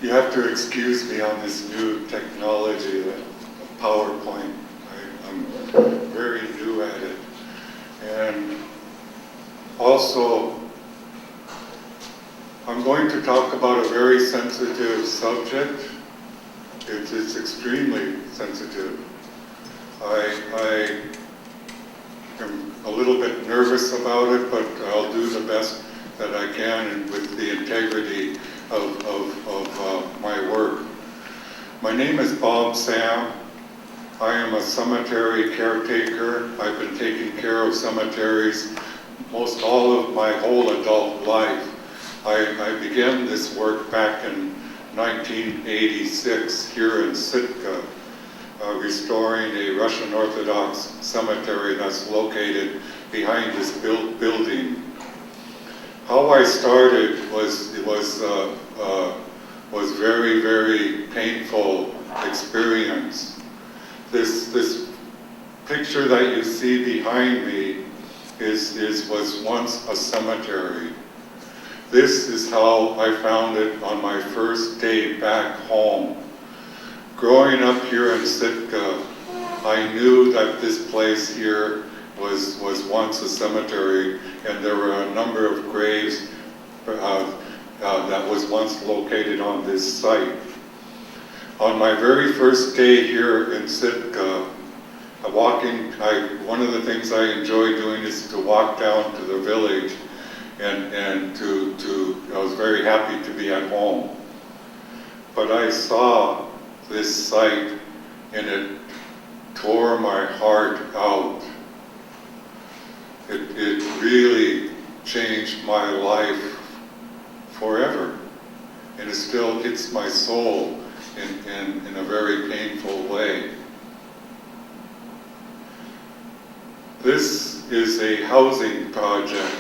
You have to excuse me on this new technology, the PowerPoint. I'm very new at it. And also, I'm going to talk about a very sensitive subject. It's extremely sensitive. I am a little bit nervous about it, but I'll do the best that I can and with the integrity of my work. My name is Bob Sam. I am a cemetery caretaker. I've been taking care of cemeteries most all of my whole adult life. I began this work back in 1986 here in Sitka, restoring a Russian Orthodox cemetery that's located behind this building. How I started was very, very painful experience. This picture that you see behind me was once a cemetery. This is how I found it on my first day back home. Growing up here in Sitka, I knew that this place here was once a cemetery, and there were a number of graves that was once located on this site. On my very first day here in Sitka, one of the things I enjoy doing is to walk down to the village, and I was very happy to be at home. But I saw this site, and it tore my heart out. It really changed my life forever, and it still hits my soul in a very painful way. This is a housing project,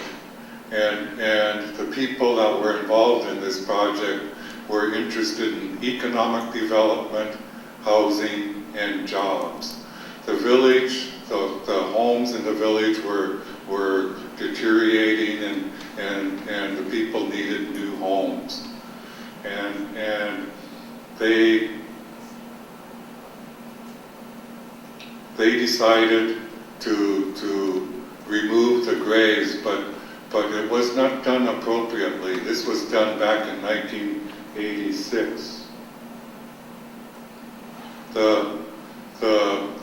and the people that were involved in this project were interested in economic development, housing, and jobs. The village, the homes in the village were deteriorating, and the people needed new homes. And they decided to remove the graves, but it was not done appropriately. This was done back in 1986.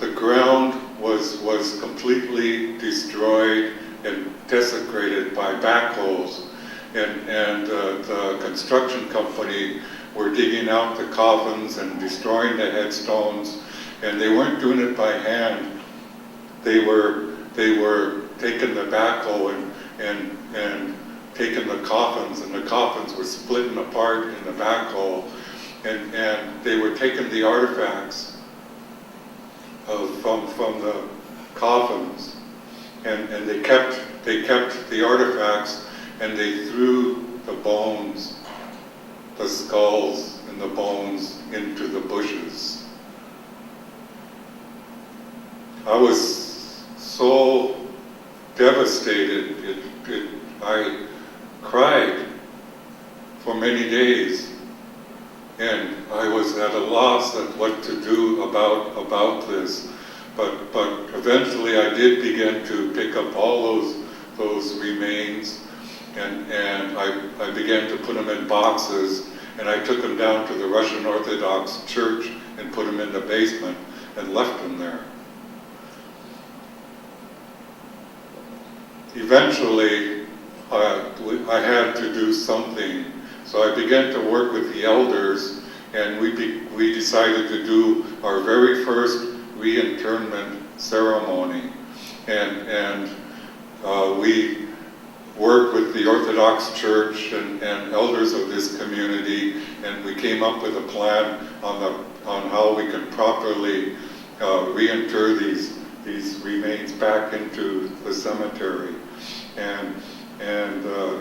The ground was completely destroyed and desecrated by backhoes, and the construction company were digging out the coffins and destroying the headstones, and they weren't doing it by hand. They were taking the backhoe and taking the coffins, and the coffins were splitting apart in the backhoe, and they were taking the artifacts from the coffins, and they kept the artifacts, and they threw the bones, the skulls and the bones, into the bushes. I was so devastated. I cried for many days, and I was at a loss at what to do about this. But eventually I did begin to pick up all those remains, and I began to put them in boxes, and I took them down to the Russian Orthodox church and put them in the basement and left them there. Eventually, I had to do something, so I began to work with the elders, and we decided to do our very first reinternment ceremony, and we worked with the Orthodox Church and elders of this community, and we came up with a plan on how we can properly reinter these remains back into the cemetery. And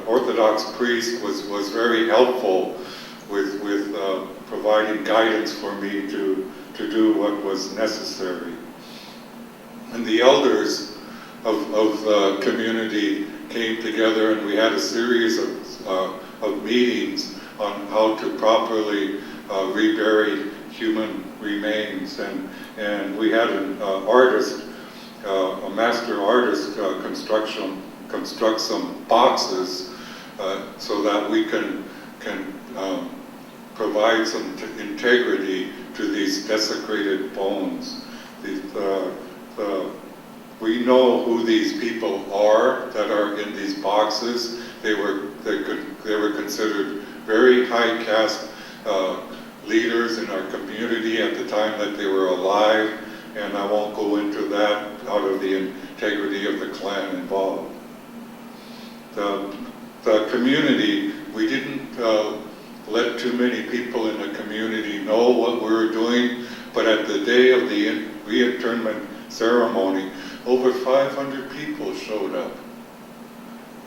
Orthodox priest was very helpful with providing guidance for me to do what was necessary. And the elders of the community came together, and we had a series of meetings on how to properly reburied human remains. And we had an artist, a master artist, construct some boxes so that we can provide some integrity to these desecrated bones. We know who these people are that are in these boxes. They were considered very high caste leaders in our community at the time that they were alive, and I won't go into that out of the integrity of the clan involved. The community, we didn't let too many people in the community know what we were doing, but at the day of the reinternment ceremony, over 500 people showed up.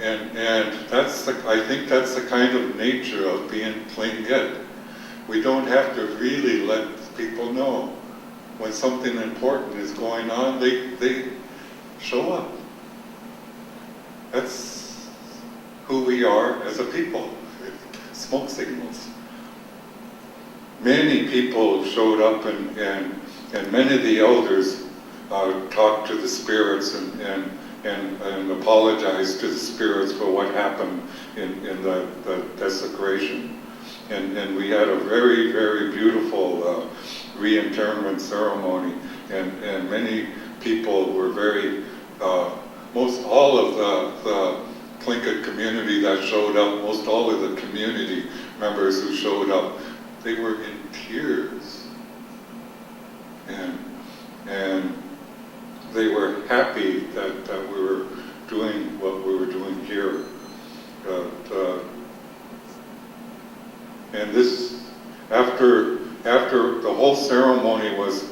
And I think that's the kind of nature of being Tlingit. We don't have to really let people know. When something important is going on, they show up. That's who we are as a people. Smoke signals. Many people showed up, and many of the elders talked to the spirits and apologized to the spirits for what happened in the desecration. And we had a very, very beautiful reinterment ceremony, and many people were very, most all of the Tlingit community that showed up, most all of the community members who showed up, they were in tears. And they were happy that we were doing what we were doing here. And this, after the whole ceremony was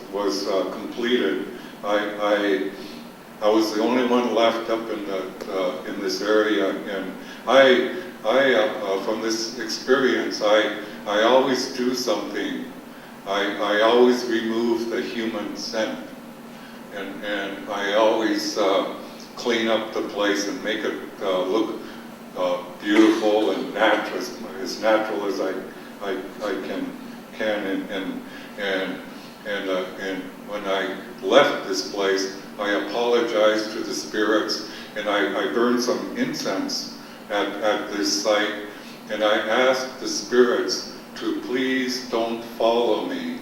completed, I was the only one left up in this area, and I from this experience, I always do something. I always remove the human scent, and I always clean up the place and make it look beautiful and natural, as natural as I can. And when I left this place, I apologized to the spirits, and I burned some incense at this site, and I asked the spirits to please don't follow me.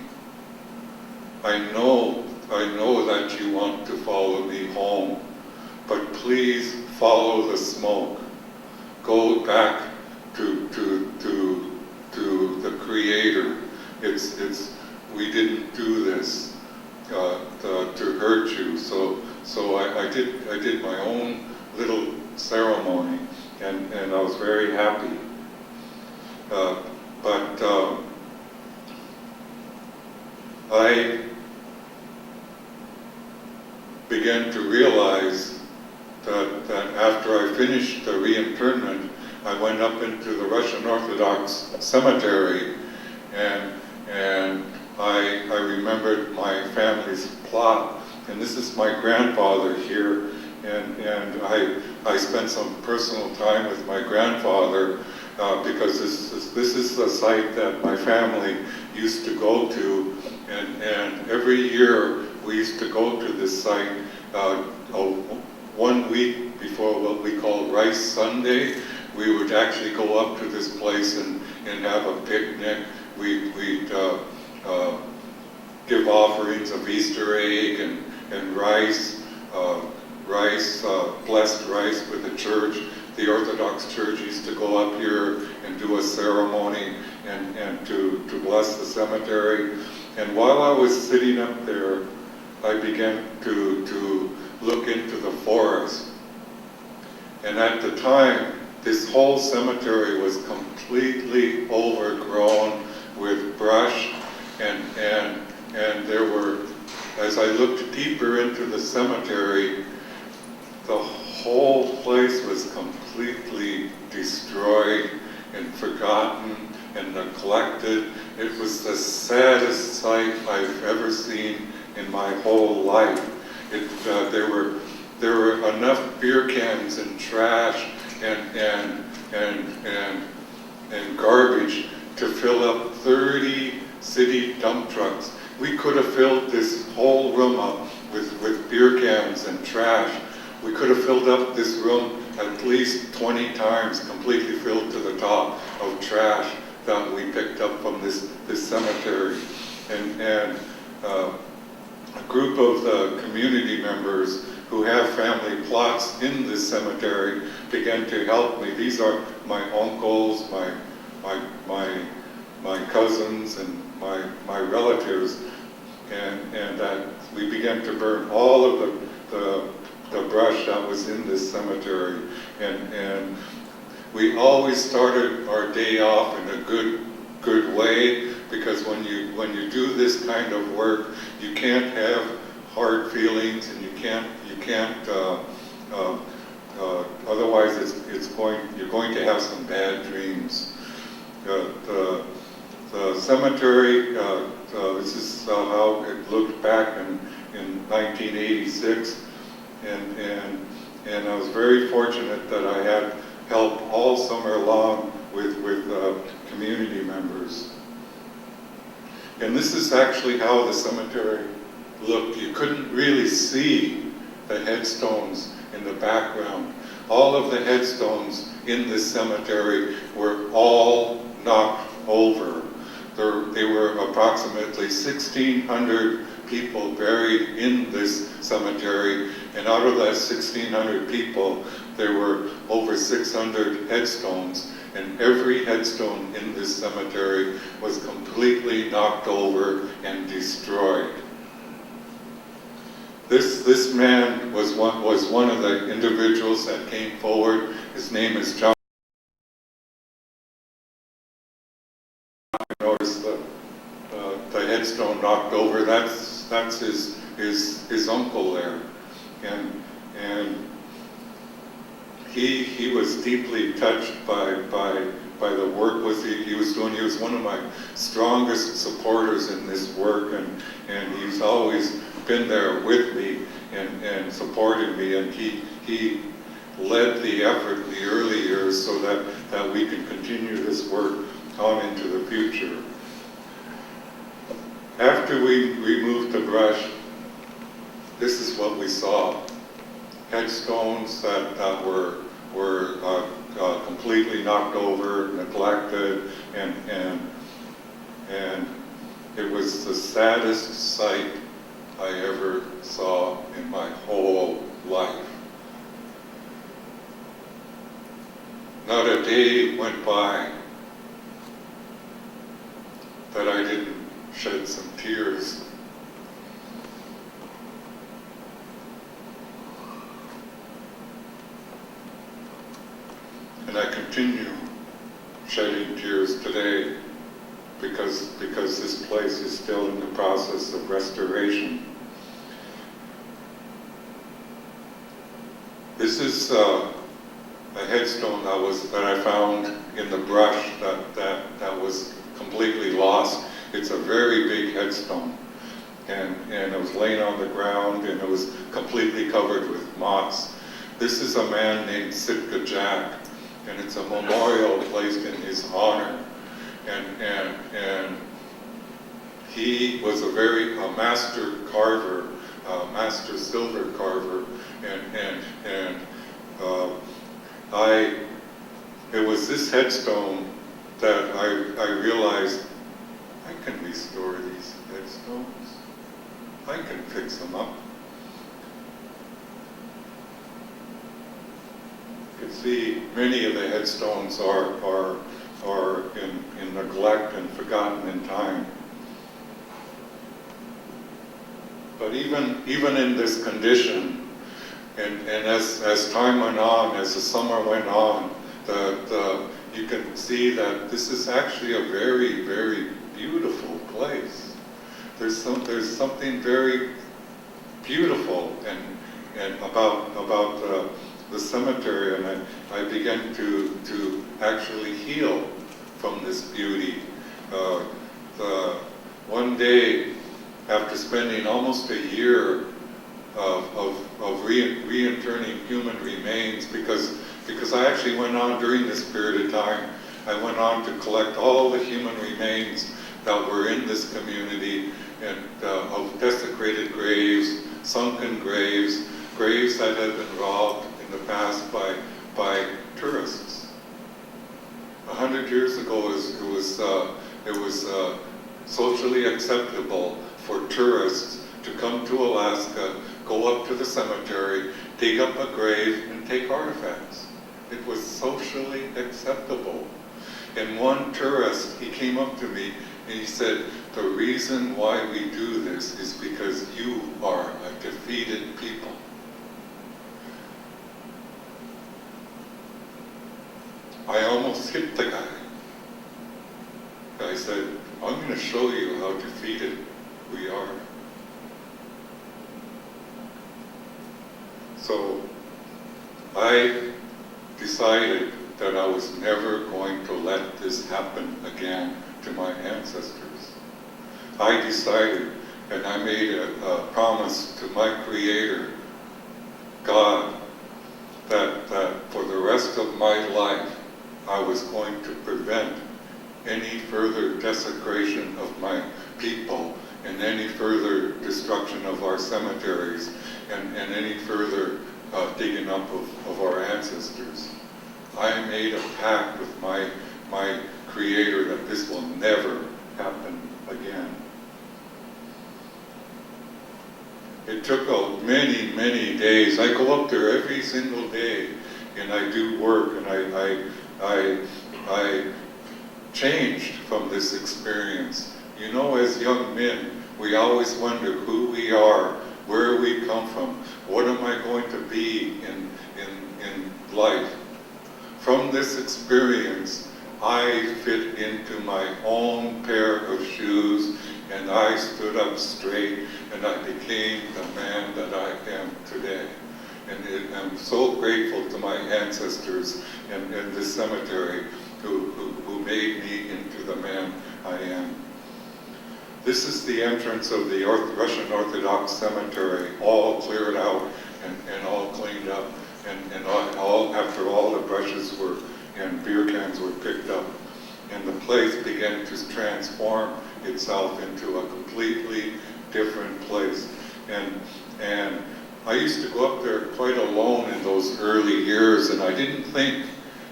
I know that you want to follow me home, but please follow the smoke. Go back to the Creator. We didn't do this to hurt you. So I did my own little ceremony, and I was very happy. But I began to realize that after I finished the reinternment, I went up into the Russian Orthodox cemetery, and I remembered my family's plot, and this is my grandfather here, and I spent some personal time with my grandfather because this is the site that my family used to go to, and every year we used to go to this site 1 week before what we call Rice Sunday. We would actually go up to this place and have a picnic. We'd give offerings of Easter egg and rice, blessed rice with the church. The Orthodox Church used to go up here and do a ceremony and to bless the cemetery. And while I was sitting up there, I began to look into the forest. And at the time, this whole cemetery was completely overgrown with brush, and there were, as I looked deeper into the cemetery, the whole place was completely destroyed and forgotten and neglected. It was the saddest sight I've ever seen in my whole life. There were enough beer cans and trash and garbage to fill up 30 city dump trucks. We could have filled this whole room up with beer cans and trash. We could have filled up this room at least 20 times, completely filled to the top of trash that we picked up from this cemetery. And a group of the community members who have family plots in this cemetery began to help me. These are my uncles, my cousins, and my relatives, and that we began to burn all of the brush that was in this cemetery, and we always started our day off in a good way, because when you do this kind of work, you can't have hard feelings, and you can't otherwise you're going to have some bad dreams. The cemetery, this is how it looked back in 1986, and I was very fortunate that I had help all summer long with community members. And this is actually how the cemetery looked. You couldn't really see the headstones in the background. All of the headstones in this cemetery were all knocked over. There were approximately 1,600 people buried in this cemetery, and out of that 1,600 people, there were over 600 headstones, and every headstone in this cemetery was completely knocked over and destroyed. This man was one of the individuals that came forward. His name is John. Notice the headstone knocked over. That's his uncle there, and he was deeply touched by the work he was doing. He was one of my strongest supporters in this work, and he's always been there with me and supported me, and he led the effort in the early years so that we can continue this work on into the future. After we removed the brush, this is what we saw. Headstones that were completely knocked over, neglected, and it was the saddest sight I ever saw in my whole life. Not a day went by that I didn't shed some tears. And I continue shedding tears today because this place is still in the process of restoration. This is a headstone that I found in the brush that was completely lost. It's a very big headstone, and it was laying on the ground, and it was completely covered with moss. This is a man named Sitka Jack, and it's a memorial placed in his honor. And he was a master carver, master silver carver, and it was this headstone that I realized I can restore these headstones. I can fix them up. You can see many of the headstones are in neglect and forgotten in time. But even in this condition, and as time went on, as the summer went on, you can see that this is actually a very, very beautiful place. There's something very beautiful and about the cemetery, and I began to actually heal from this beauty. One day, after spending almost a year of reinterring human remains, because I actually went on during this period of time, I went on to collect all the human remains that were in this community, and of desecrated graves, sunken graves, graves that had been robbed in the past by tourists. 100 years ago, it was socially acceptable for tourists to come to Alaska, go up to the cemetery, dig up a grave, and take artifacts. It was socially acceptable. And one tourist, he came up to me and he said, the reason why we do this is because you are a defeated people. I almost hit the guy. I said, I'm going to show you how defeated we are. So I decided that I was never going to let this happen again to my ancestors. I decided, and I made a promise to my Creator, God, that for the rest of my life, I was going to prevent any further desecration of my people and any further destruction of our cemeteries and any further digging up of our ancestors. I made a pact with my Creator that this will never happen again. It took many, many days. I go up there every single day and I do work, and I changed from this experience. You know, as young men, we always wonder who we are, where we come from, what am I going to be in life. From this experience, I fit into my own pair of shoes, and I stood up straight, and I became the man that I am today. And I'm so grateful to my ancestors in this cemetery who made me into the man I am. This is the entrance of the Russian Orthodox cemetery, all cleared out and all cleaned up, and all after all the brushes and beer cans were picked up, and the place began to transform itself into a completely different place. And I used to go up there quite alone in those early years, and I didn't think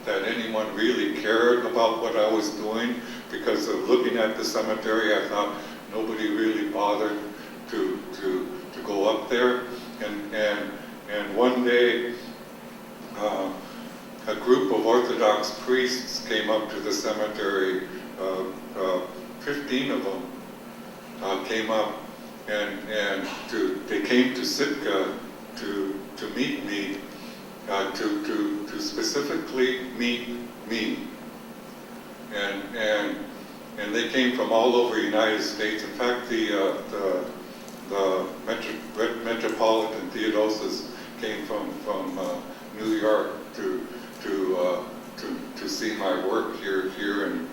that anyone really cared about what I was doing, because of looking at the cemetery, I thought nobody really bothered to go up there. And one day, a group of Orthodox priests came up to the cemetery. 15 of them came up, and they came to Sitka to meet me, to specifically meet me. And they came from all over the United States. In fact, the Metropolitan Theodosis came from New York to see my work here in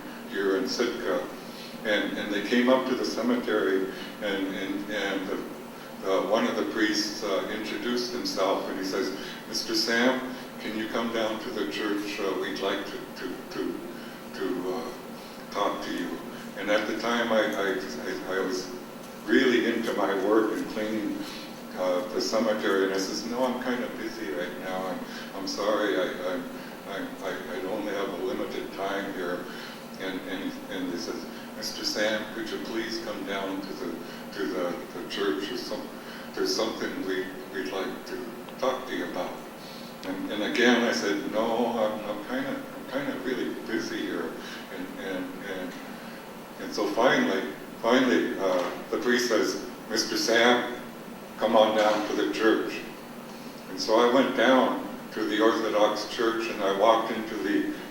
Sitka. And they came up to the cemetery, and one of the priests introduced himself, and he says, "Mr. Sam, can you come down to the church? We'd like to talk to you." And at the time, I was really into my work and cleaning the cemetery, and I says, "No, I'm kind of busy right now. I'm sorry. I only have a limited time here." And he says, "Mr. Sam, could you please come down to the church? There's something we'd like to talk to you about." And again, I said, "No, I'm kind of really busy here." And so finally, the priest says, "Mr. Sam, come on down to the church." And so I went down to the Orthodox church, and I walked into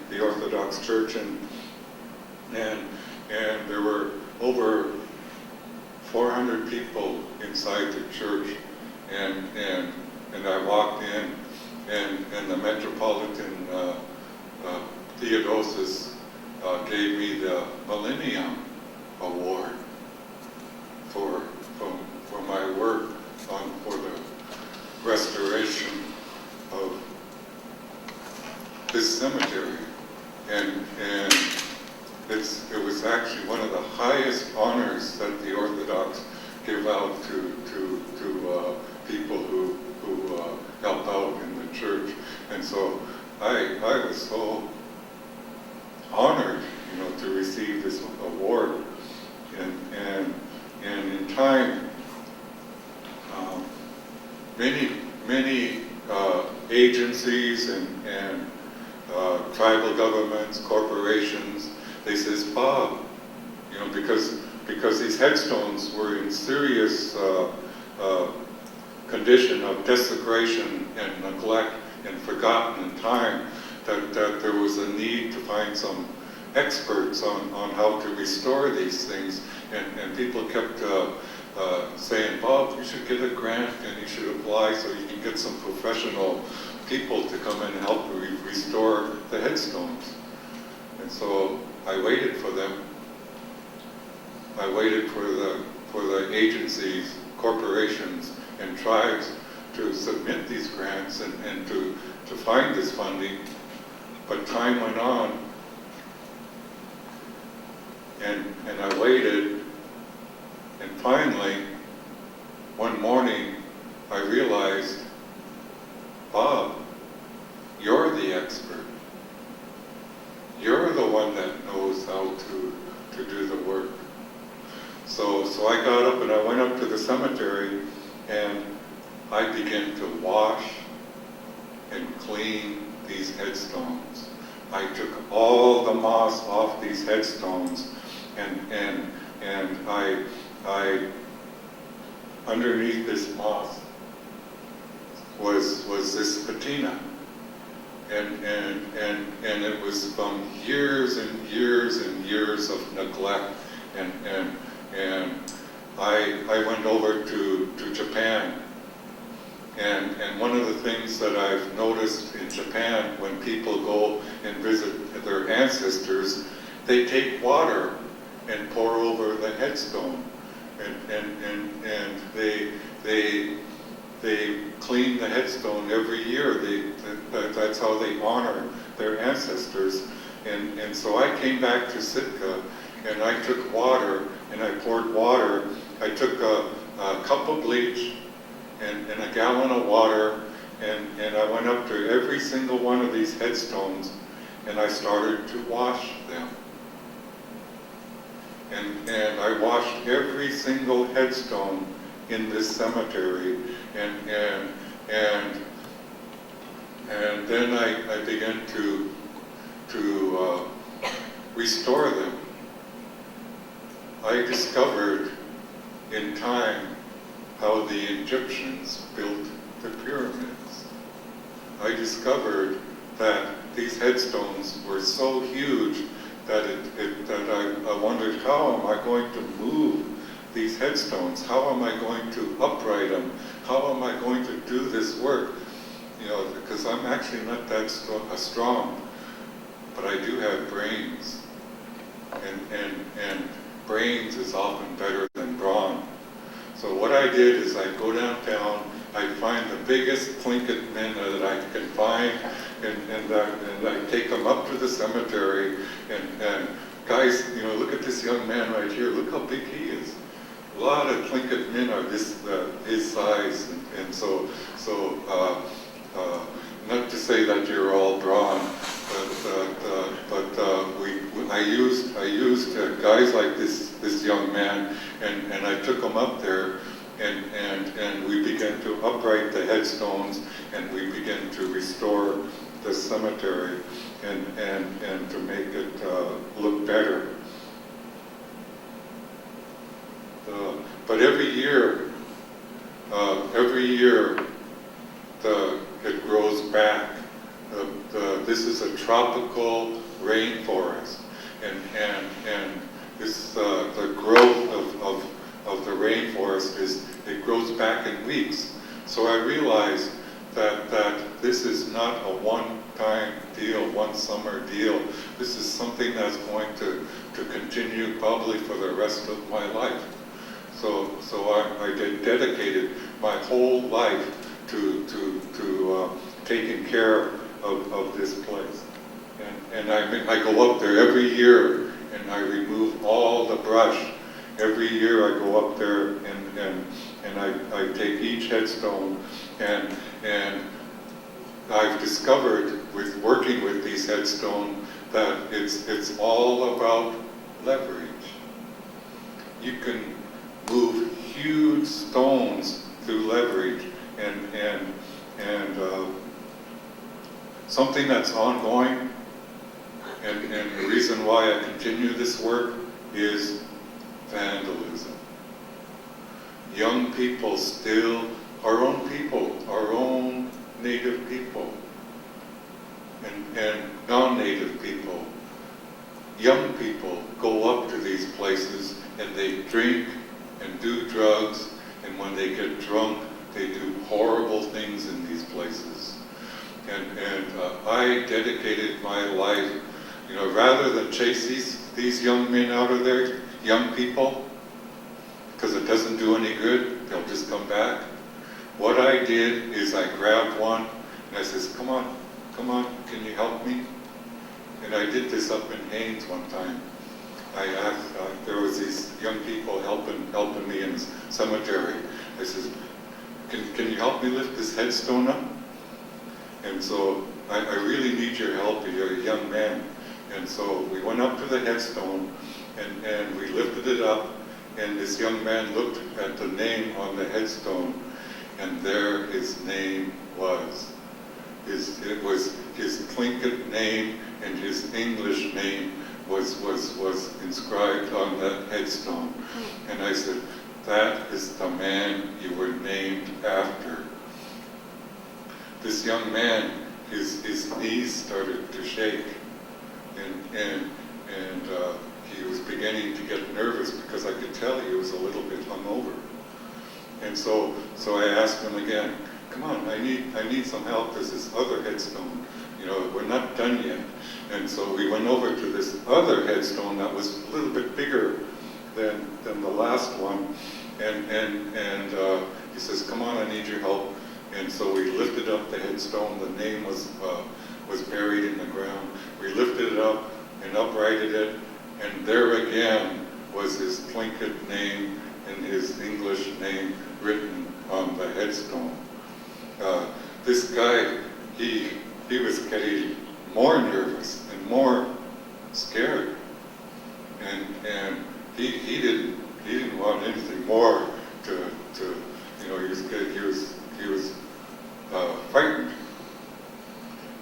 the Orthodox church, and there were over 400 people inside the church, and I walked in, and the Metropolitan Theodosis gave me the Millennium Award for my work for the restoration of this cemetery. And it was actually one of the highest honors that the Orthodox give out to people who help out in the church. And so I was so honored, to receive this award. And in time, many agencies and tribal governments, corporations, they says, Bob, because these headstones were in serious condition of desecration and neglect and forgotten in time, that there was a need to find some experts on how to restore these things. And people kept saying, Bob, you should get a grant and you should apply so you can get some professional people to come in and help restore the headstones. And so I waited for them. I waited for the agencies, corporations, and tribes to submit these grants and to find this funding. But time went on, and I waited, and finally, one morning, I realized, Bob, you're the expert. You're the one that knows how to do the work. So I got up and I went up to the cemetery, and I began to wash and clean these headstones. I took all the moss off these headstones, and I underneath this moss was this patina, and it was from years and years and years of neglect, and I went over to Japan, and one of the things that I've noticed in Japan, when people go and visit their ancestors, they take water and pour over the headstone, and they clean the headstone every year. That's how they honor their ancestors. And so I came back to Sitka, and I took water, and I poured water. I took a cup of bleach and a gallon of water, and I went up to every single one of these headstones, and I started to wash them. And I washed every single headstone in this cemetery, and then I began to restore them. I discovered in time how the Egyptians built the pyramids. I discovered that these headstones were so huge that I wondered, how am I going to move these headstones? How am I going to upright them? How am I going to do this work? Because I'm actually not that strong, but I do have brains, and brains is often better than brawn. So what I did is I'd go downtown, I'd find the biggest Tlingit men that I can find, and I'd take them up to the cemetery, and guys, look at this young man right here, look how big he is. A lot of Tlingit men are his size, and so not to say that you're all brawn, but I used guys like this young man, and I took him up there, and we began to upright the headstones, and we began to restore the cemetery, and to make it look better. But every year it grows back. This is a tropical rainforest, and this the growth of the rainforest it grows back in weeks. So I realized that this is not a one-time deal, one summer deal. This is something that's going to continue probably for the rest of my life. So I dedicated my whole life to taking care of this place. And I go up there every year, and I remove all the brush. Every year I go up there and I take each headstone, and I've discovered with working with these headstones that it's all about leverage. You can move huge stones through leverage, and something that's ongoing, and the reason why I continue this work is vandalism. Young people still, our own people, our own native people, and non-native people, young people go up to these places and they drink and do drugs, and when they get drunk, they do horrible things in these places. And I dedicated my life, rather than chase these young men out of there, young people, because it doesn't do any good, they'll just come back. What I did is I grabbed one and I says, come on, can you help me? And I did this up in Haines one time. I asked, there was these young people helping me in the cemetery. I says, can you help me lift this headstone up? And so I really need your help, you're a young man. And so we went up to the headstone and we lifted it up, and this young man looked at the name on the headstone, and there his name was. It was his Tlingit name, and his English name was inscribed on that headstone. And I said, that is the man you were named after. This young man, his knees started to shake, and he was beginning to get nervous because I could tell he was a little bit hungover. And so I asked him again, come on, I need some help. There's this other headstone. We're not done yet. And so we went over to this other headstone that was a little bit bigger than the last one. And he says, come on, I need your help. And so we lifted up the headstone. The name was buried in the ground. We lifted it up and uprighted it, and there again was his Tlingit name and his English name written on the headstone. This guy, he was getting more nervous and more scared, and he didn't want anything more to he was frightened.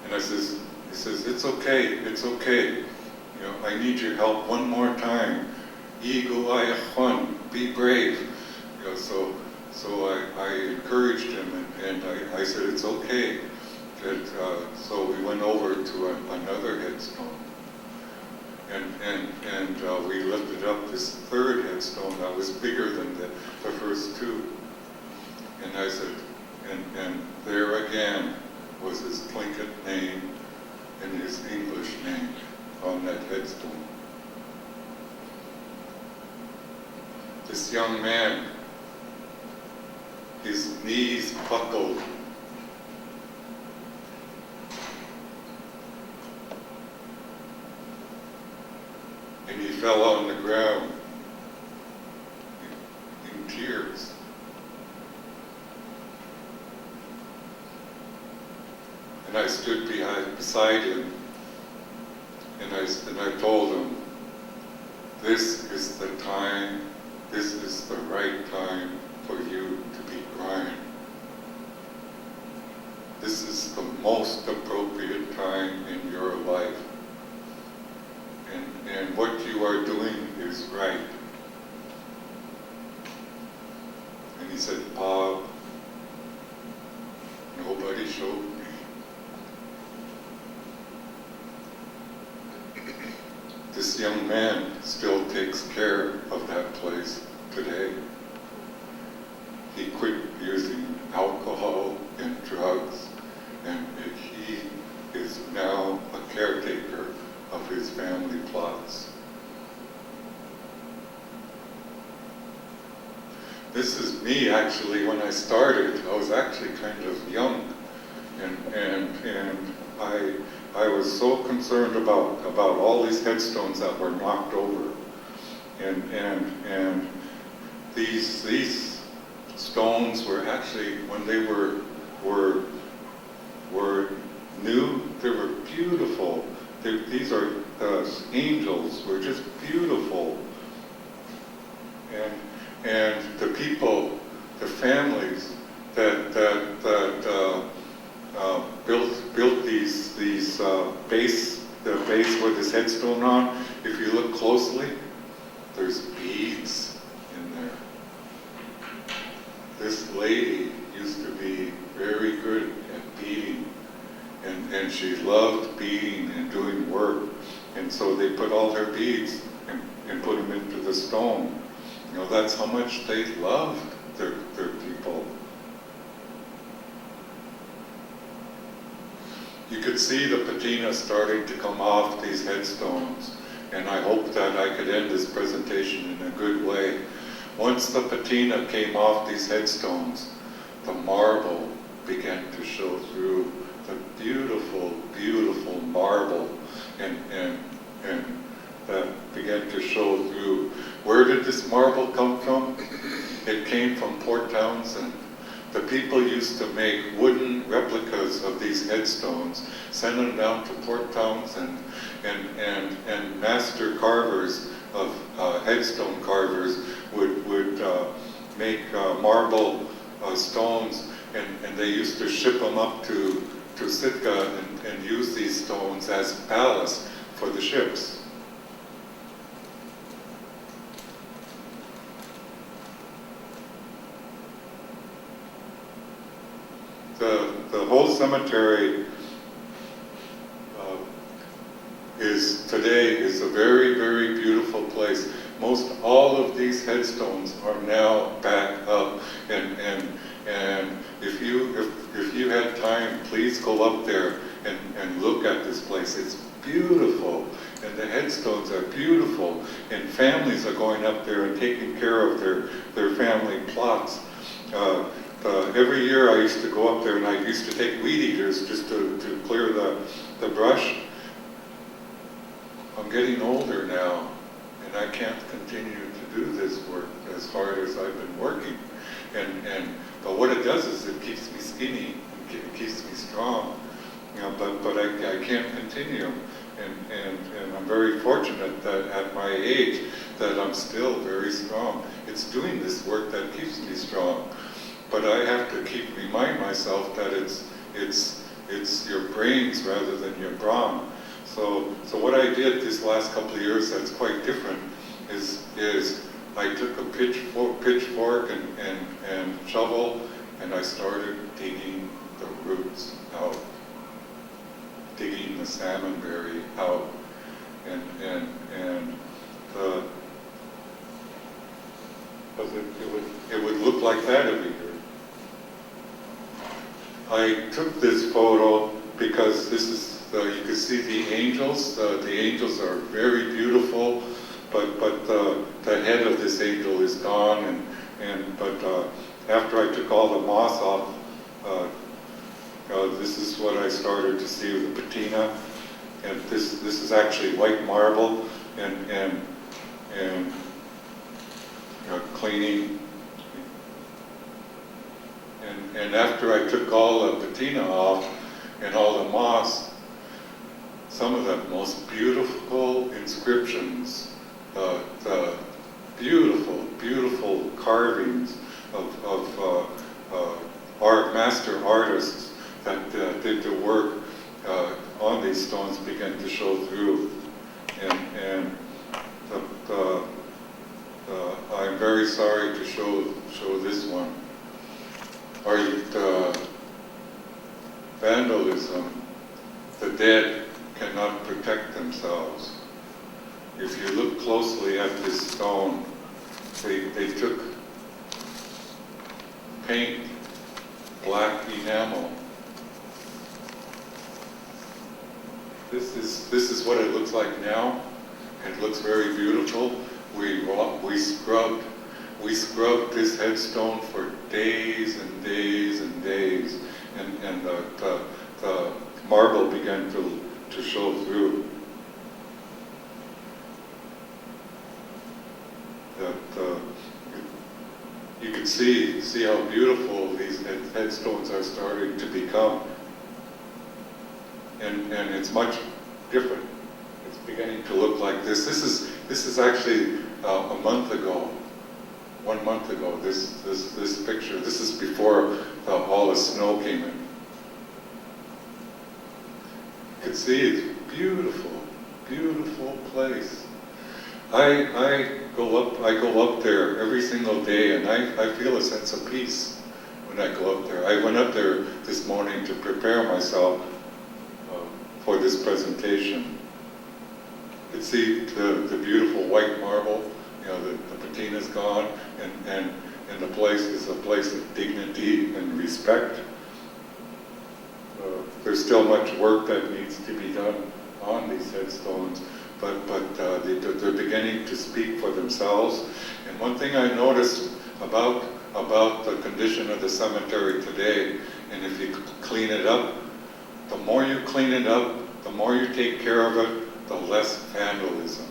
And he says, it's okay. I need your help one more time. Igu ayachon, be brave. So I encouraged him, and I said, it's okay. So we went over to another headstone, and we lifted up this third headstone that was bigger than the first two. And I said, and there again was his Tlingit name and his English name on that headstone. This young man, his knees buckled. And he fell on the ground in tears. And I stood beside him, and I told him, this is the time, this is the right time for you to be crying. This is the most appropriate time in your life. And what you are doing is right. And he said, Bob, nobody showed me. This young man still takes care of that place today. He quit using alcohol and drugs, and he is now a caretaker of his family plots. This is me actually when I started. I was actually kind of young, and I was so concerned about all these headstones that were knocked over, and these stones were actually, when they were new, they were beautiful. These are angels, were just beautiful, and the people, the families that built these base, the base with this headstone on. If you look closely, there's beads in there. This lady used to be very good at beading, and she loved beading and doing work, and so they put all her beads and put them into the stone. You know, that's how much they loved their people. You could see the patina starting to come off these headstones, and I hope that I could end this presentation in a good way. Once the patina came off these headstones, the marble began to show through, the beautiful, beautiful marble, and that began to show through. Where did this marble come from? It came from Port Townsend. The people used to make wooden replicas of these headstones, send them down to Port Townsend, and master carvers of headstone carvers would make marble stones, and they used to ship them up to Sitka and use these stones as ballast for the ships. The whole cemetery today is a very, very beautiful place. Most all of these headstones are now back up, and if you had time, please go up there and look at this place. It's beautiful, and the headstones are beautiful, and families are going up there and taking care of their family plots. Every year I used to go up there, and I used to take weed eaters just to clear the brush. I'm getting older now, and I can't continue to do this work as hard as I've been working. But what it does is it keeps me skinny, it keeps me strong. You know, but I can't continue. And I'm very fortunate that at my age that I'm still very strong. It's doing this work that keeps me strong. But I have to remind myself that it's your brains rather than your brawn. So what I did this last couple of years that's quite different is I took a pitchfork and shovel, and I started digging the roots out, digging the salmonberry out, and it would look like that every year. I took this photo because this is you can see the angels. The angels are very beautiful, but the head of this angel is gone, but after I took all the moss off, this is what I started to see with the patina, and this is actually white marble, and cleaning. And after I took all the patina off and all the moss, some of the most beautiful inscriptions, the beautiful, beautiful carvings of our master artists that did the work on these stones began to show through. And I'm very sorry to show this one. Vandalism, the dead cannot protect themselves. If you look closely at this stone, they took paint, black enamel. This is what it looks like now. It looks very beautiful. We scrubbed this headstone for days and days and days, and the marble began to show see how beautiful these headstones are starting to become. And it's much different. It's beginning to look like this. This is actually a month ago, 1 month ago, this picture. This is before all the snow came in. You can see it's beautiful, beautiful place. I go up there every single day, and I feel a sense of peace when I go up there. I went up there this morning to prepare myself for this presentation. You can see the beautiful white marble. You know, the patina's gone, and the place is a place of dignity and respect. There's still much work that needs to be done on these headstones, but they're beginning to speak for themselves. And one thing I noticed about the condition of the cemetery today, and if you clean it up, the more you clean it up, the more you take care of it, the less vandalism.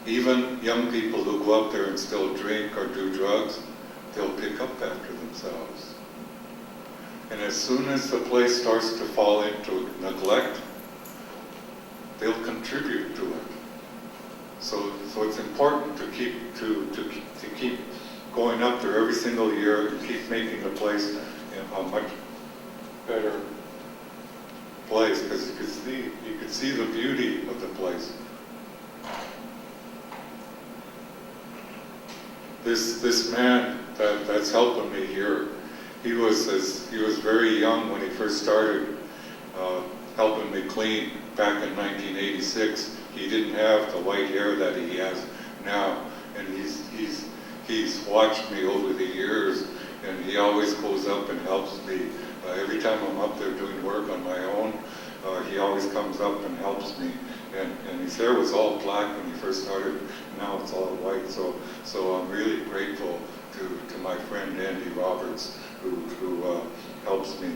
Even young people who go up there and still drink or do drugs, they'll pick up after themselves. And as soon as the place starts to fall into neglect, they'll contribute to it. So it's important to keep going up there every single year and keep making the place a much better place, because you can see the beauty of the place. This man that's helping me here, he was very young when he first started helping me clean back in 1986. He didn't have the white hair that he has now, and he's watched me over the years, and he always goes up and helps me. Every time I'm up there doing work on my own, he always comes up and helps me. And his hair was all black when he first started. Now it's all white. So I'm really grateful to my friend Andy Roberts, who helps me.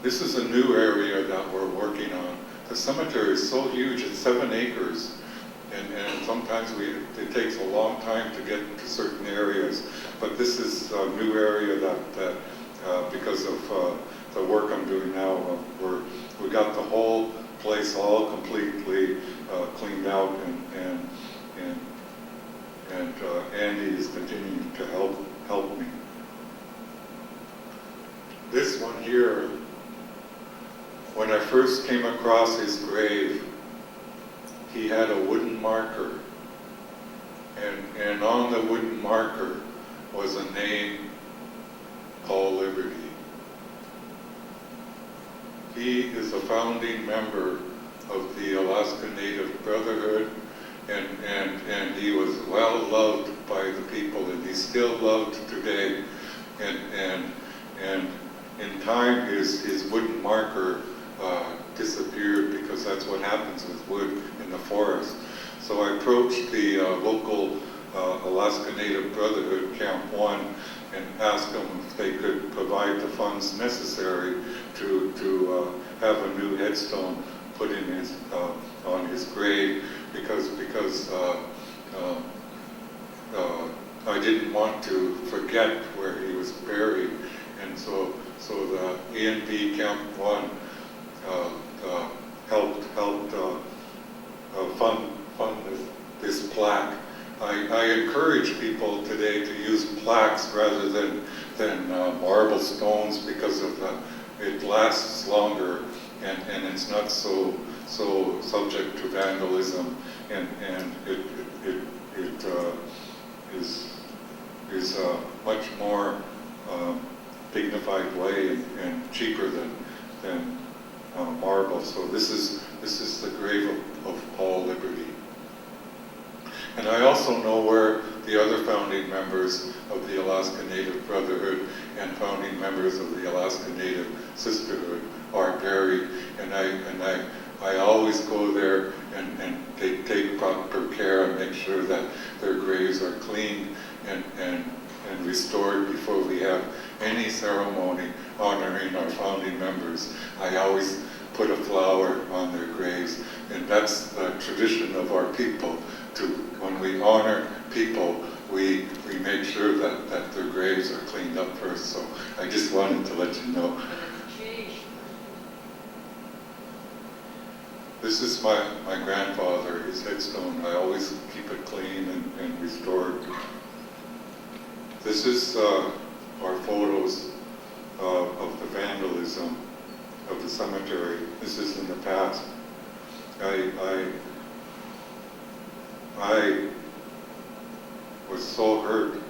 This is a new area that we're working on. The cemetery is so huge; it's 7 acres. And sometimes it takes a long time to get to certain areas. But this is a new area that because of the work I'm doing now, we got the whole place all completely cleaned out, and Andy is continuing to help me. This one here, when I first came across his grave, he had a wooden marker, and on the wooden marker was a name, Paul Liberty. He is a founding member of the Alaska Native Brotherhood, and he was well loved by the people, and he's still loved today. And in time, his wooden marker disappeared, because that's what happens with wood in the forest. So I approached the local Alaska Native Brotherhood Camp 1 and asked them if they could provide the funds necessary to have a new headstone put in on his grave, because I didn't want to forget where he was buried. And so the ENB Camp 1 helped fund this plaque. I encourage people today to use plaques rather than marble stones, because of it lasts longer, and it's not so subject to vandalism, and it is a much more dignified way and cheaper than marble. So this is the grave of Paul Liberty. And I also know where the other founding members of the Alaska Native Brotherhood and founding members of the Alaska Native Sisterhood are buried, and I always go there and take proper care and make sure that their graves are cleaned and restored before we have any ceremony honoring our founding members. I always put a flower on their graves, and that's the tradition of our people. when we honor people, we make sure that their graves are cleaned up first. So I just wanted to let you know. This is my grandfather, his headstone. I always keep it clean and restored. This is our photos of the vandalism of the cemetery. This is in the past. I was so hurt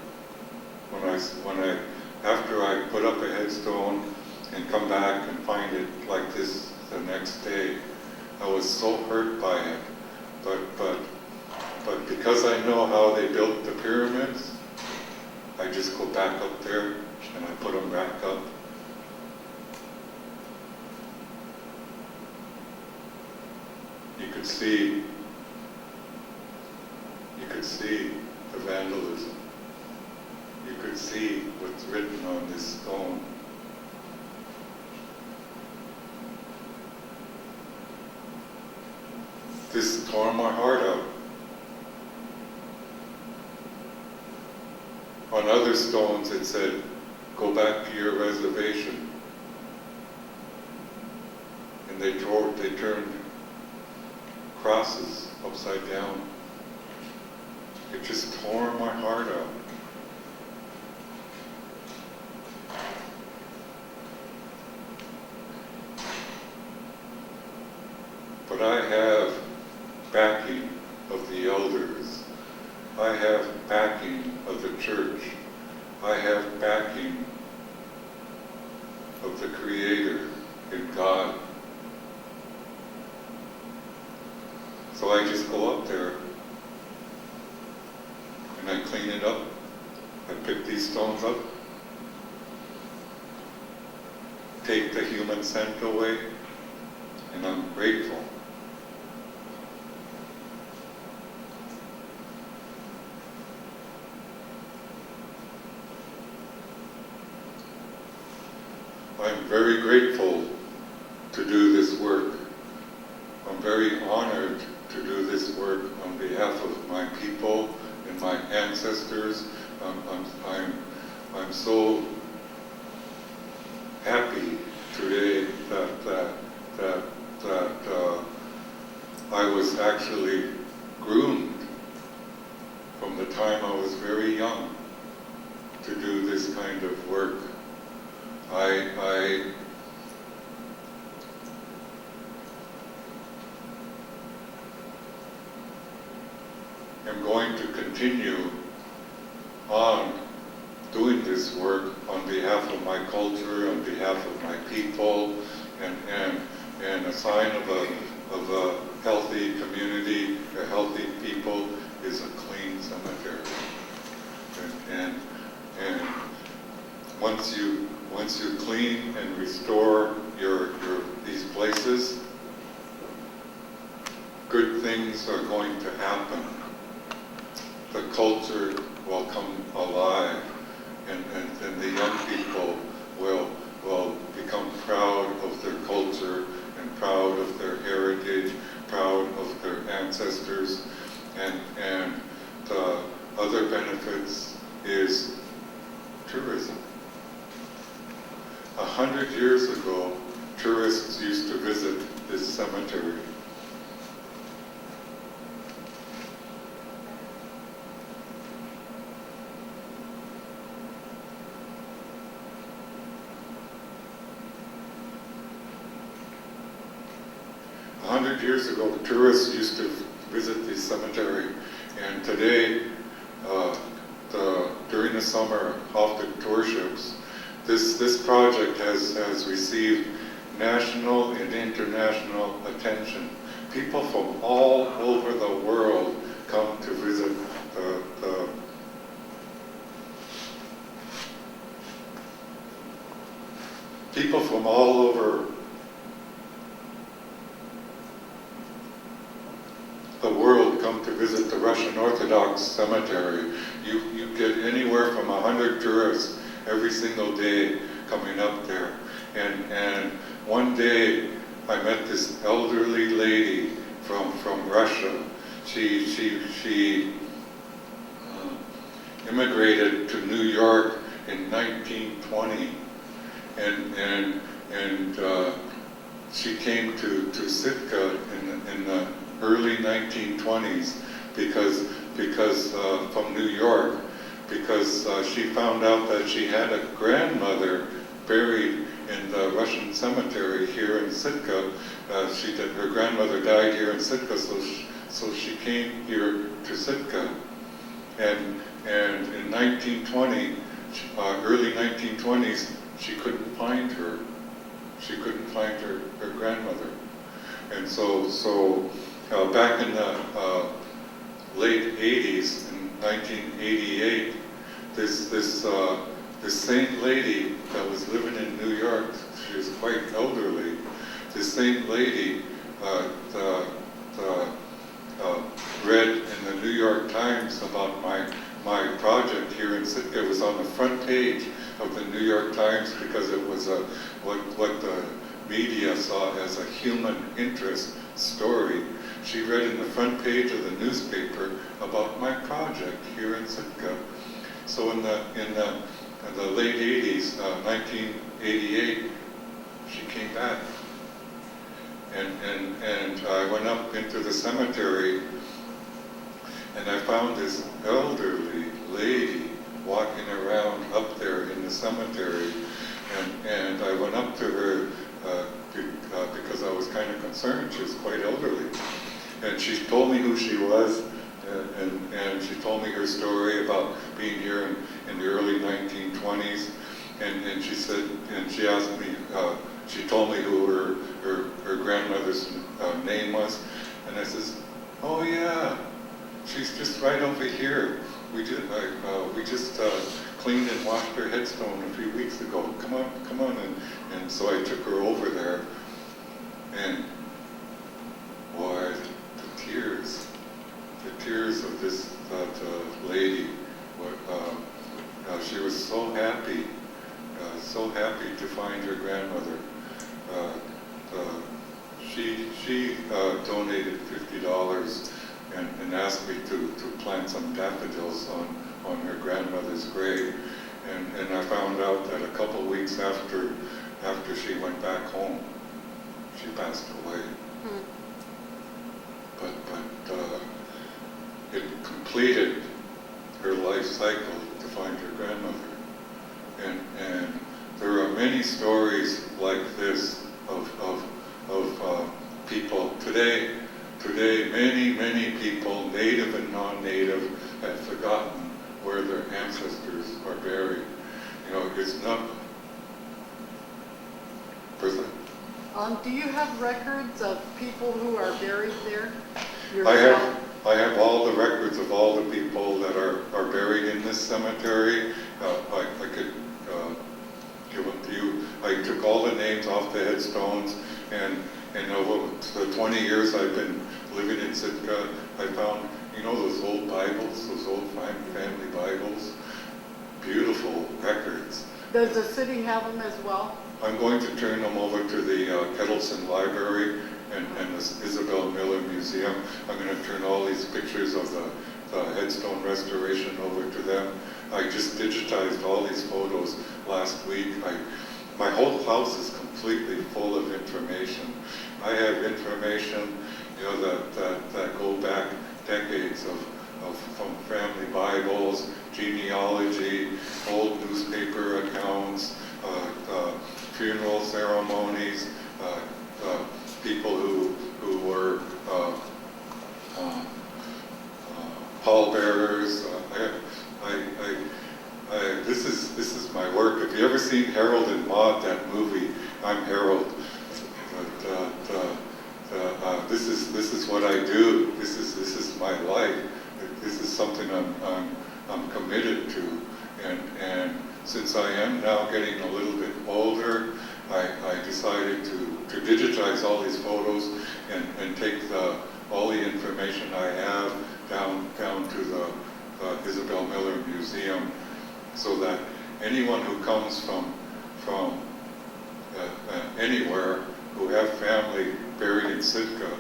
when I after I put up a headstone and come back and find it like this the next day. I was so hurt by it, but because I know how they built the pyramids, I just go back up there and I put them back up. You could see the vandalism. You could see what's written on this stone. This tore my heart out. On other stones it said, "Go back to your reservation." And they turned crosses upside down. It just tore my heart out. But I have backing of the elders. I have backing of the church. I have backing of the Creator in God. So I just go up there and I clean it up. I pick these stones up, take the human scent away, and I'm grateful. I'm very grateful to do this work. I'm very honored to do this work on behalf of my people and my ancestors. I'm so happy today that I was actually groomed from the time I was very young to do this kind of work. I am going to continue on doing this work on behalf of my culture, on behalf of my people, and a sign of a healthy community, a healthy people, is a clean cemetery. And once you clean and restore these places, good things are going to happen. The culture will come alive, and the young people will become proud of their culture and proud of their heritage, proud of their ancestors, and the other benefits is tourism. 100 years ago, tourists used to visit this cemetery. Years ago, tourists used to visit the cemetery, and today, during the summer, off the tour ships, this project has received national and international attention. People from all over the world come to visit the people from all over the world come to visit the Russian Orthodox cemetery. You get anywhere from 100 tourists every single day coming up there. And one day I met this elderly lady from Russia. she immigrated to New York in 1920, and she came to Sitka in the early 1920s because from New York, because she found out that she had a grandmother buried in the Russian cemetery here in Sitka. Her grandmother died here in Sitka, so she came here to Sitka. And in 1920, early 1920s, she couldn't find her. She couldn't find her grandmother. And so back in the late 80s, in 1988, this same lady that was living in New York, she was quite elderly. This same lady read in the New York Times about my project here in Sitka. It was on the front page of the New York Times because it was what the media saw as a human interest story. She read in the front page of the newspaper about my project here in Sitka. So in the late 80s, 1988, she came back. And I went up into the cemetery, and I found this elderly lady walking around up there in the cemetery. And I went up to her because I was kind of concerned. She was quite elderly. And she told me who she was, and she told me her story about being here in the early 1920s. And she said, and she asked me, she told me who her grandmother's name was. And I says, oh yeah, she's just right over here. We just cleaned and washed her headstone a few weeks ago. Come on. And so I took her over there. And boy, the tears of that lady. She was so happy to find her grandmother. She donated $50 and asked me to plant some daffodils on her grandmother's grave. And I found out that a couple weeks after she went back home, she passed away. But it completed her life cycle to find her grandmother. And there are many stories like this of people today. Today, many people, native and non-native, have forgotten where their ancestors are buried. You know, it's not. Do you have records of people who are buried there? I have all the records of all the people that are buried in this cemetery. I could give them to you. I took all the names off the headstones, and over the 20 years I've been living in Sitka, I found, those old Bibles, those old family Bibles, beautiful records. Does the city have them as well? I'm going to turn them over to the Kettleson Library and the Isabel Miller Museum. I'm going to turn all these pictures of the headstone restoration over to them. I just digitized all these photos last week. My whole house is completely full of information. I have information, that go back decades from family Bibles, genealogy, old newspaper accounts, funeral ceremonies, people who were pallbearers. This is my work. Have you ever seen Harold and Maude, that movie? I'm Harold. This is what I do. This is my life. This is something I'm committed to. And since I am now getting a little bit older, I decided to digitize all these photos and take all the information I have down to the Isabel Miller Museum, so that anyone who comes from anywhere who have family buried in Sitka,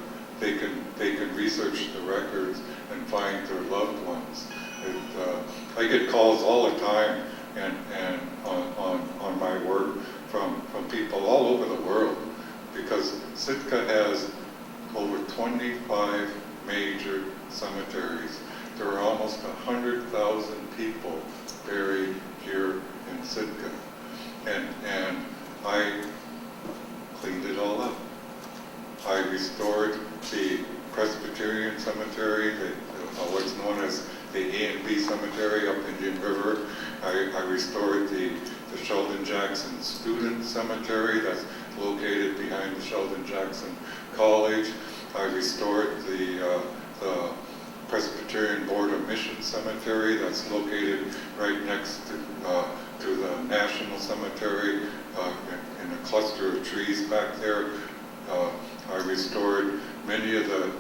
they can research the records and find their loved ones. I get calls all the time and on my work from people all over the world, because Sitka has over 25 major cemeteries. There are almost 100,000 people buried here in Sitka, and I cleaned it all up. I restored the Presbyterian Cemetery, what's known as the A and B Cemetery up Indian River. I restored the Sheldon Jackson Student Cemetery that's located behind the Sheldon Jackson College. I restored the Presbyterian Board of Missions Cemetery that's located right next to the National Cemetery in a cluster of trees back there. I restored many of the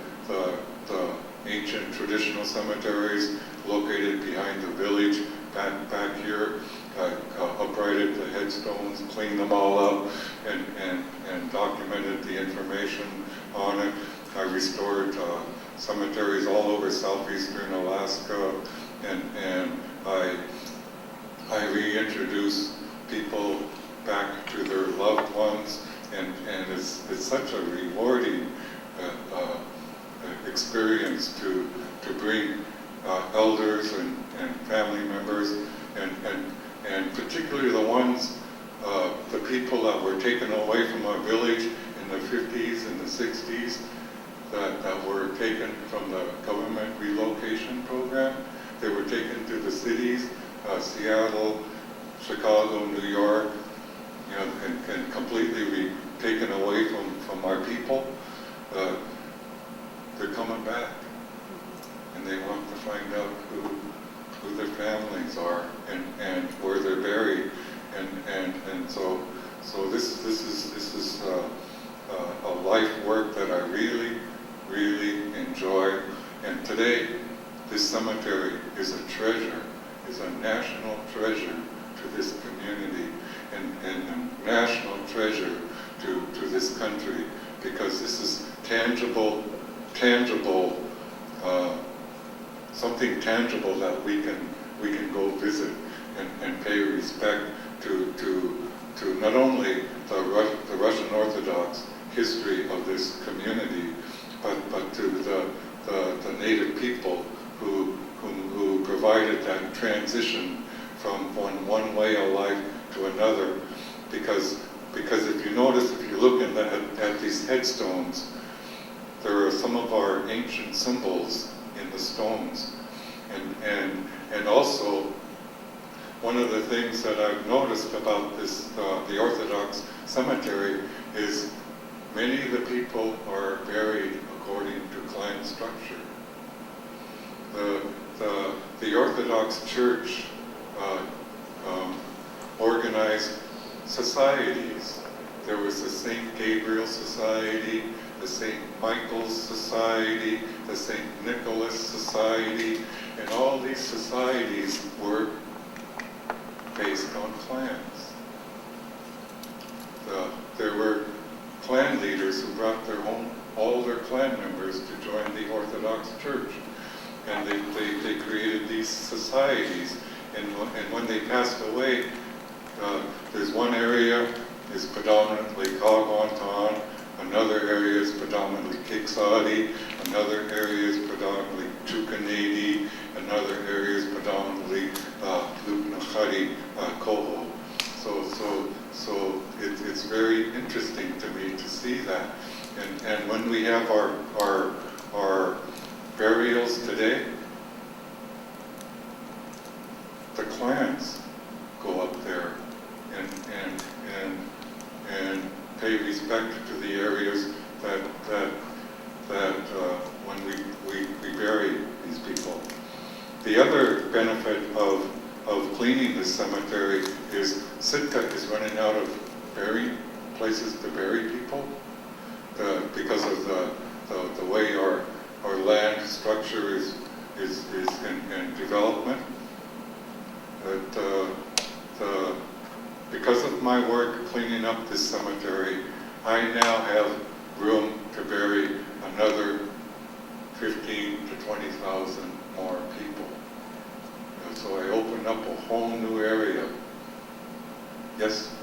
ancient traditional cemeteries located behind the village back here. Uprighted the headstones, cleaned them all up, and documented the information on it. I restored cemeteries all over southeastern Alaska, and I reintroduced people back to their loved ones, and it's such a rewarding experience to bring elders and family members and particularly the ones, the people that were taken away from our village in the 50s and the 60s, that were taken from the government relocation program. They were taken to the cities, Seattle, Chicago, New York, and completely taken away from our people. They're coming back, and they want to find out who their families are and where they're buried, and so this is a life work that I really enjoy. And today, this cemetery is a treasure, is a national treasure to this community, and a national treasure to this country, because this is tangible, something tangible that we can go visit and pay respect to not only the Russian Orthodox history of this community, but to the native people who provided that transition from one way of life to another. Because if you notice, if you look at these headstones, there are some of our ancient symbols in the stones. And also, one of the things that I've noticed about this, the Orthodox cemetery, is many of the people are buried according to clan structure. The Orthodox Church organized societies. There was the St. Gabriel Society, the St. Michael's Society, the St. Nicholas Society, and all these societies were based on clans. There were clan leaders who brought all their clan members to join the Orthodox Church, and they created these societies. And when they passed away, there's one area is predominantly Kagwantan, another area is predominantly Kiksadi, another area is predominantly Chukanadi, another area is predominantly Lupnachari Koho. So it's very interesting to me to see that. And when we have our burials today, the clans go up there and pay respect to the areas that when we bury these people. The other benefit of cleaning this cemetery is Sitka is running out of places to bury people because of the way our land structure is in development. Because of my work cleaning up this cemetery, I now have room to bury another 15 to 20,000 more people. So I opened up a whole new area. Yes?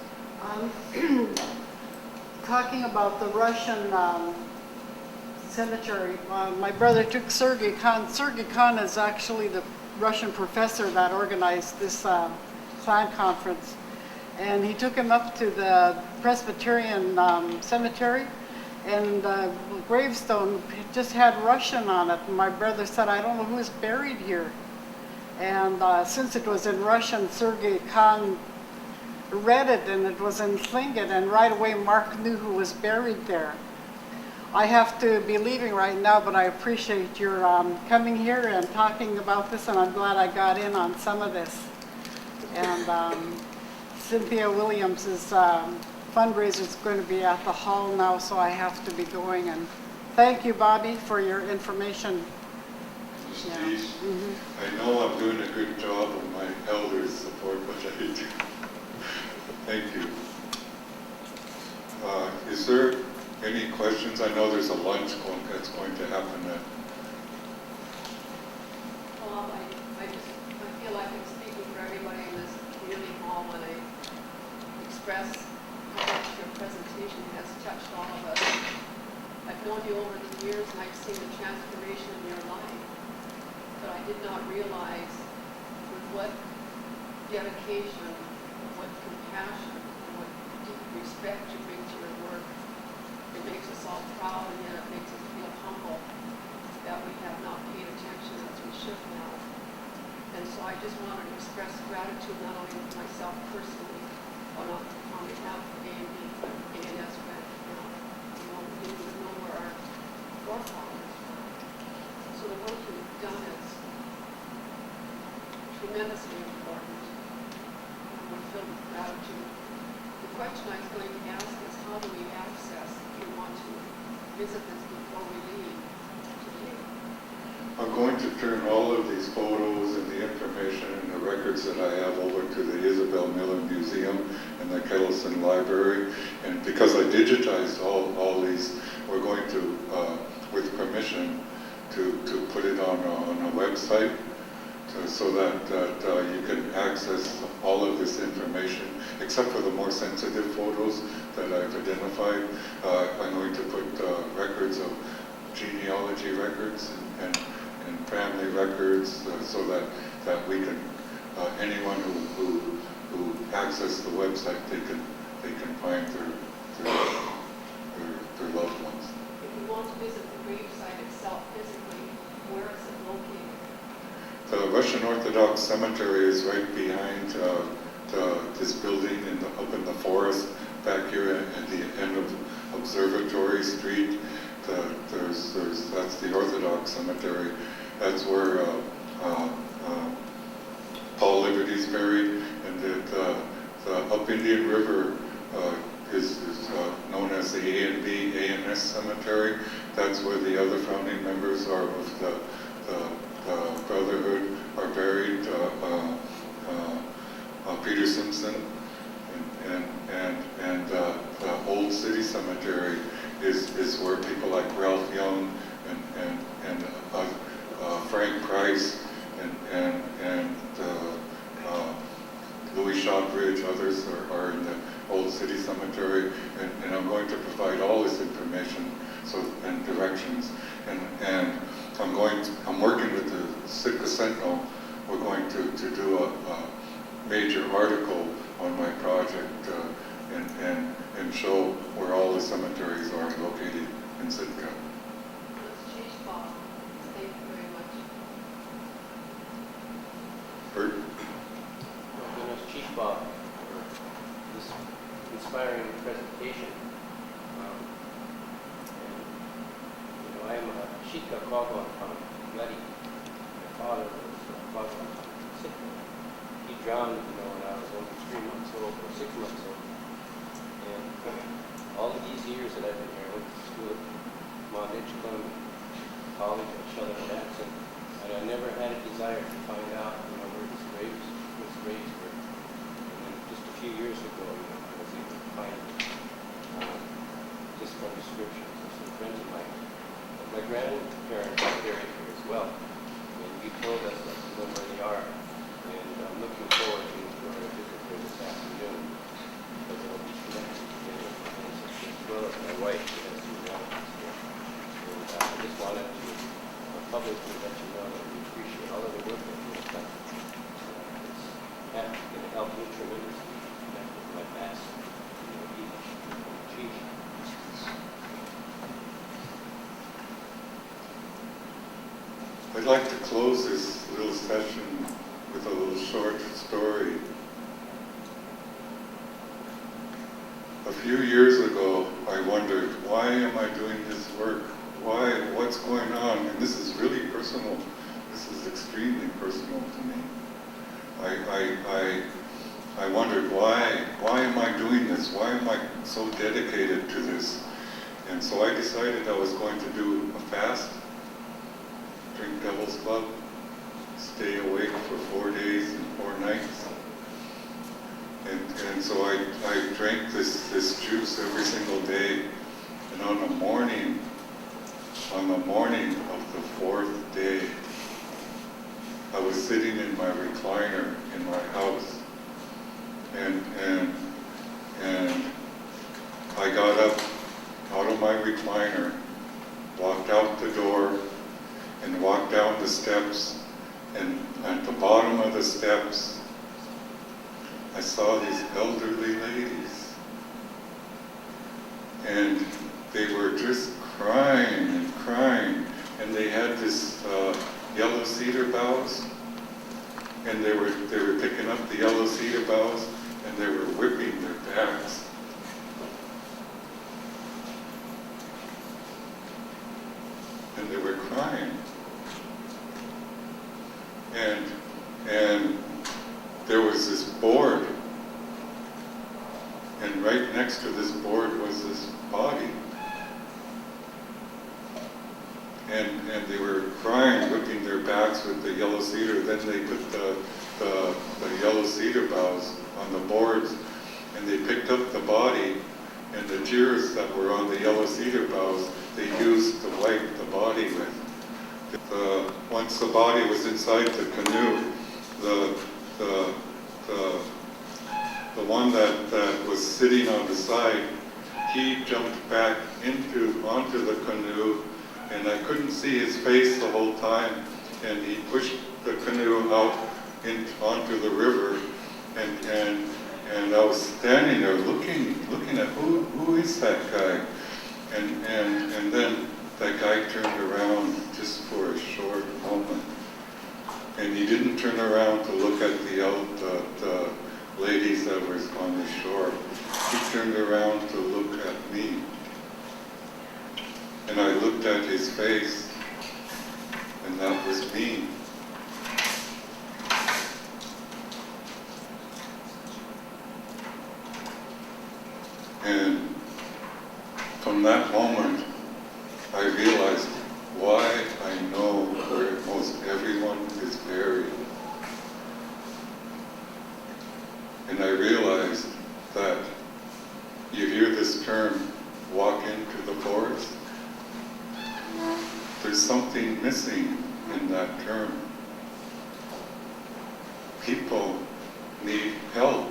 Talking about the Russian cemetery, my brother took Sergei Khan. Sergei Khan is actually the Russian professor that organized this clan conference. And he took him up to the Presbyterian cemetery, and the gravestone just had Russian on it. And my brother said, I don't know who's buried here. And since it was in Russian, Sergei Khan read it, and it was in Tlingit, and right away Mark knew who was buried there. I have to be leaving right now, but I appreciate your coming here and talking about this, and I'm glad I got in on some of this. And Cynthia Williams' fundraiser is going to be at the hall now, so I have to be going. And thank you, Bobby, for your information. Yeah. I know I'm doing a good job, and my elders support what I do. Thank you. Is there any questions? I know there's a lunch that's going to happen at. Well, I feel like I'm speaking for everybody in this community hall when I express how much your presentation has touched all of us. I've known you over the years, and I've seen the transformation in your life, but I did not realize with what dedication, what compassion, and what deep respect you bring to your work. It makes us all proud, and yet it makes us feel humble that we have not paid attention as we should now. And so I just wanted to express gratitude not only to myself personally, but on behalf of A&B, but A&S right now. We didn't even know where our forefathers were. So the work you've done is tremendously important. And we're filled with gratitude. The question I was going to ask is, how do we access if we want to visit this before we leave today? I'm going to turn all of these photos and the information and the records that I have over to the Isabel Miller Museum and the Kettleson Library. And because I digitized all these, we're going to, with permission, to put it on a website so that you can access all of this information, except for the more sensitive photos that I've identified. I'm going to put records of genealogy records and family records so that we can, anyone who access the website, they can find their loved ones. If you want to visit the gravesite itself physically, where is it located? The Russian Orthodox Cemetery is right behind this building up in the forest back here at the end of Observatory Street. That's the Orthodox Cemetery. That's where Paul Liberty's buried, and the Up Indian River is known as the A&B A&S Cemetery. That's where the other founding members are of the Brotherhood are buried. Peter Simpson and the Old City Cemetery is where people like Ralph Young and Frank Price and Louis Shawbridge, others are in the Old City Cemetery, and I'm going to provide all this information and directions, and I'm working with the Sitka Sentinel. We're going to do a major article on my project and show where all the cemeteries are located in Sitka. Thank you very much. Bert? Chief Bob, for this inspiring presentation. I am a Sitka Kwagwan from Letty. My father was Kwagwan from Sitka. He drowned, when I was only 3 months old or 6 months old. And all of these years that I've been here, I went to school at Mount Edgecombe College at Shelley-Dax, and I never had a desire to find out, where his graves were. And then just a few years ago, I was able to find it just from descriptions of some friends of mine. my grandparents are buried here as well. And you told us that you know where they are. And I'm looking forward to going to visit there this afternoon. Because I'll be connected to their ancestors as well as my wife, who has some relatives here. And I just wanted to publicly let you know that we appreciate all of the work that you have done. It's going to help me tremendously connect with my past. I'd like to close this little session with a little short story. A few years ago, I wondered, why am I doing this work? What's going on? And this is really personal. This is extremely personal to me. I wondered, why am I doing this? Why am I so dedicated to this? And so I decided I was going to do a fast, drink Devil's Club, stay awake for 4 days and 4 nights. And so I drank this juice every single day. And on the morning of the 4th day, I was sitting in my recliner in my house. And I got up out of my recliner, walked out the door, and walked down the steps, and at the bottom of the steps, I saw these elderly ladies. And they were just crying, and they had this yellow cedar boughs, and they were picking up the yellow cedar boughs, and they were whipping their backs. And they were crying. And there was this board, and right next to this board was this body. And they were crying, whipping their backs with the yellow cedar. Then they put the yellow cedar boughs on the boards, and they picked up the body, and the tears that were on the yellow cedar boughs, they used to wipe the body with. Once the body was inside the canoe, the one that was sitting on the side, he jumped back onto the canoe, and I couldn't see his face the whole time, and he pushed the canoe out onto the river, and I was standing there looking at who is that guy, and then that guy turned around just for a short moment, and he didn't turn around to look at the ladies that were on the shore. He turned around to look at me. And I looked at his face, and that was me. And from that moment, I realized why I know where most everyone is buried. And I realized that you hear this term, walk into the forest. There's something missing in that term. People need help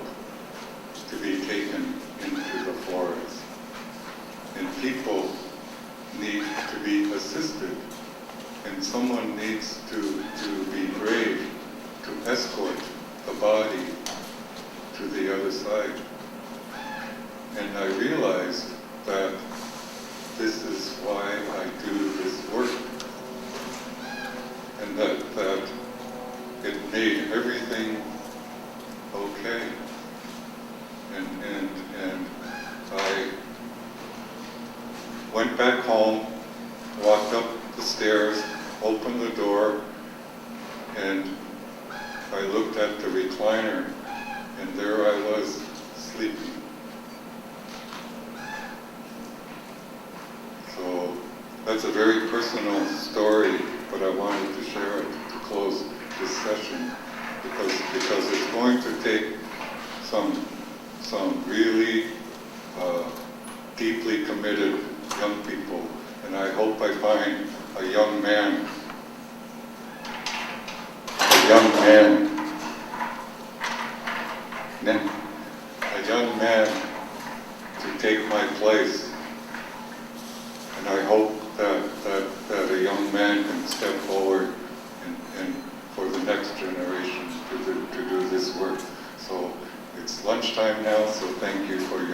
to be taken into the forest. And people need to be assisted. And someone needs to be brave to escort the body to the other side. And I realized that this is why I do this work. And that it made everything okay. And I went back home, walked up the stairs, opened the door, and I looked at the recliner, and there I was, sleeping. So that's a very personal story, but I wanted to share it to close this session, because it's going to take some really deeply committed young people and I hope I find a young man to take my place. And I hope that a young man can step forward and for the next generation to do this work. So it's lunchtime now, so thank you for your